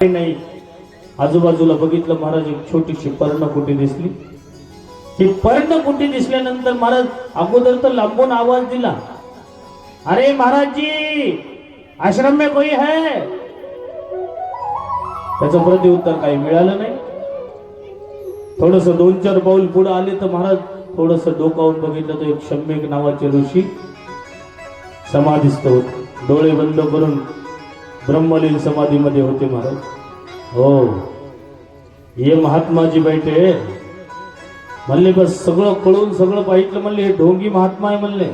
नाही. आजूबाजूला बघितलं महाराज, एक छोटीशी पर्णकुटी दिसली. ती पर्णकुटी दिसल्यानंतर महाराज अगोदर तर लांबून आवाज दिला, अरे महाराज जी, आश्रम में कोई है? त्याचं प्रत्युत्तर काही मिळालं नाही. थोडस 2-4 पाऊल पुढे आले तर महाराज थोडस डोकावून बघितलं तर एक शम्यक नावाचे ऋषी समाधीस्थ होते. डोळे बंद करून ब्रह्मलीन समाधीमध्ये होते महाराज. हो, ये महात्मा जी बैठे म्हणले. बस सगळं कळून सगळं पाहिलं म्हणले, हे ढोंगी महात्मा आहे म्हणले,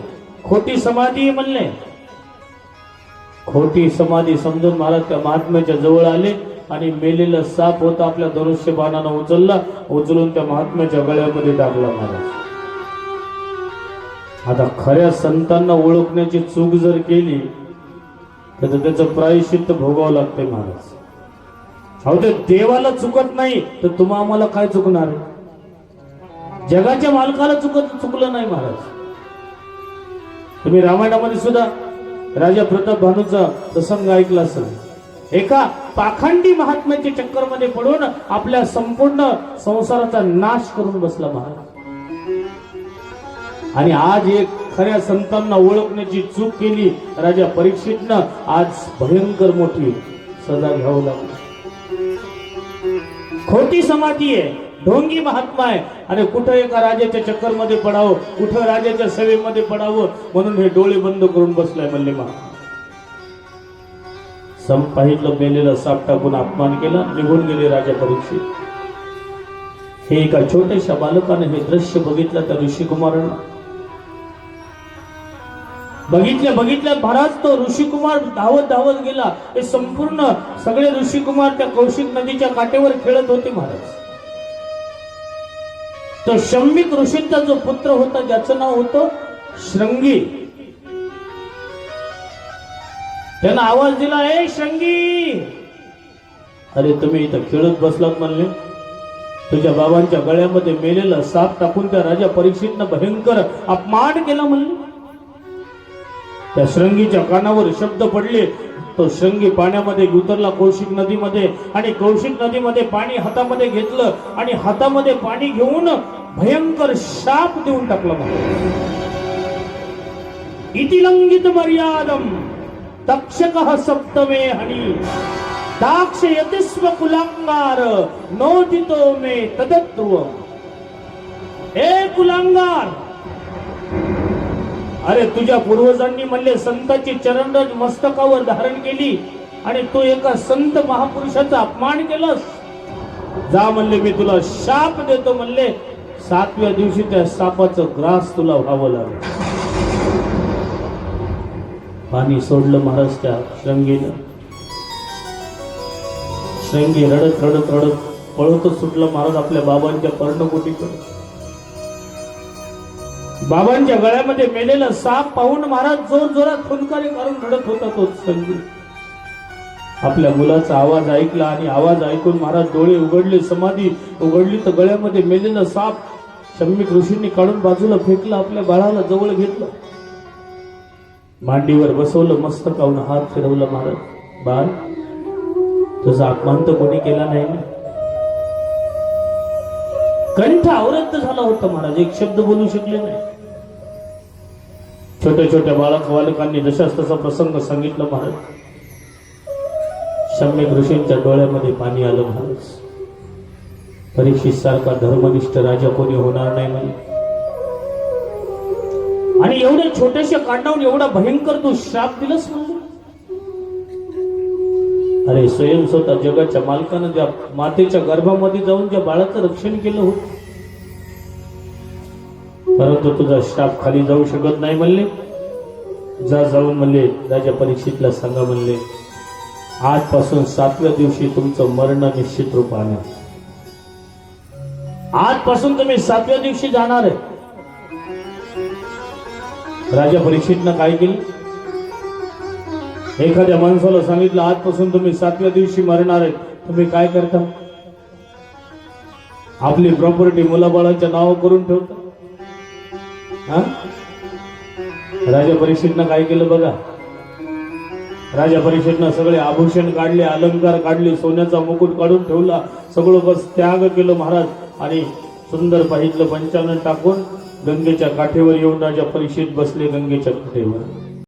खोटी समाधी आहे म्हणले. खोटी समाधी समजून महाराज त्या महात्म्याच्या जवळ आले आणि मेलेला साप होता आपल्या धनुष्य बाणानं उचलला, उचलून त्या महात्म्याच्या गळ्यामध्ये टाकला महाराज. आता खऱ्या संतांना ओळखण्याची चूक जर केली तर त्याचं प्रायश्चित्त भोगावं लागतंय महाराज. अहो, ते देवाला चुकत नाही तर तुम्हा आम्हाला काय चुकणार आहे? जगाच्या मालकाला चुकलं नाही महाराज. तुम्ही रामायणामध्ये सुद्धा राजा प्रताप भानूचा प्रसंग ऐकला असेल. एका पाखंडी महात्म्याच्या चक्करमध्ये पडून आपल्या संपूर्ण संसाराचा नाश करून बसला महाराज. आणि आज एक खऱ्या संतांना ओळखण्याची चूक केली राजा परीक्षितनं, आज भयंकर मोठी सजा घ्यावं लागली. खोटी समाधी आहे, ढोंगी महात्मा आहे, आणि कुठं एका राजाच्या चक्करमध्ये पडावं, कुठं राजाच्या सेवेमध्ये पडावं म्हणून हे डोळे बंद करून बसलाय म्हणले महाराज. पाहिलं मेलेला साप टाकून अपमान केला, निघून गेले राजा परीक्षित. हे एका छोट्याशा बालकाने हे दृश्य बघितलं त्या ऋषिकुमारांना. बघितल्या महाराज तो ऋषिकुमार धावत गेला. हे संपूर्ण सगळे ऋषिकुमार त्या कौशिक नदीच्या काठेवर खेळत होते महाराज. तो शम्मिक ऋषींचा जो पुत्र होता, ज्याचं नाव होतं श्रृंगी, त्यानं आवाज दिला, ए श्रृंगी, अरे तुम्ही इथं खेळत बसलात म्हणले, तुझ्या बाबांच्या गळ्यामध्ये मेलेला साप टाकून त्या राजा परीक्षितनं भयंकर अपमान केला म्हणले. त्या श्रृंगीच्या कानावर शब्द पडले. तो श्रृंगी पाण्यामध्ये उतरला कौशिक नदीमध्ये, आणि कौशिक नदीमध्ये पाणी हातामध्ये घेतलं आणि हातामध्ये पाणी घेऊन भयंकर शाप देऊन टाकला. इति लंघित मर्यादम तक्षकः सप्तमे हनी दाक्षयति स्व कुलांगार नोदितो मे तदत्वम. ए कुलांगार, अरे तुझ्या पूर्वजांनी म्हणले संतांची चरणरज मस्तकावर धारण केली आणि तू एका संत महापुरुषाचा अपमान केलास. जा म्हणले, मी तुला शाप देतो म्हणले. 7व्या दिवशी त्या सापाचं ग्रास तुला व्हावं लागलं. पाणी सोडलं महाराज त्या श्रृंगीनं. श्रृंगी रडत पळतच सुटलं महाराज आपल्या बाबांच्या पर्णकुटीकडे. बाबांच्या गळ्यामध्ये मेलेला साप पाहून महाराज जोरात फुंकारी काढून रडत होता तो श्रृंगी. आपल्या मुलाचा आवाज ऐकला आणि आवाज ऐकून महाराज डोळे उघडले, समाधी उघडली तर गळ्यामध्ये मेलेला साप शम्मिक ऋषींनी काढून बाजूला फेकला. आपल्या बाळाला जवळ घेतलं, मांडीवर बसवलं, मस्तकावून हात फिरवला. महाराज, बाळ, तुझा अपमान तर कोणी केला नाही ना? कंठ अवरद्ध झाला होता महाराज, एक शब्द बोलू शकले नाही. छोट्या बालकांनी जशाच तसा प्रसंग सांगितलं महाराज. शम्मिक ऋषींच्या डोळ्यामध्ये पाणी आलं महाराज. परीक्षित सारखा धर्मनिष्ठ राजा कोणी होणार नाही म्हणे. आणि एवढ्या छोट्याशा कांडावून एवढा भयंकर तू श्राप दिलास म्हणजे. अरे स्वयं स्वतः जगाच्या मालकानं ज्या मातेच्या गर्भामध्ये जाऊन ज्या बाळाचं रक्षण केलं होतं, परंतु तुझा श्राप खाली जाऊ शकत नाही म्हणले. जाऊन म्हणले राजा परीक्षितला सांगा म्हणले, आजपासून 7व्या दिवशी तुमचं मरण निश्चित रूपाने. आजपासून तुम्ही 7व्या दिवशी जाणार आहे. राजा परीक्षितनं काय केलं? एखाद्या माणसाला सांगितलं आजपासून तुम्ही 7व्या दिवशी मरणार आहे, तुम्ही काय करता? आपली प्रॉपर्टी मुलाबाळांच्या नाव करून ठेवता. राजा परीक्षितनं काय केलं बघा. राजा परीक्षेतनं सगळे आभूषण काढले, अलंकार काढले, सोन्याचा मुकुट काढून ठेवला, सगळं बस त्याग केलं महाराज. आणि सुंदर पाहितलं पंचानन टाकून गंगेच्या काठेवर येऊन राजा परीक्षित बसले गंगेच्या काठेवर.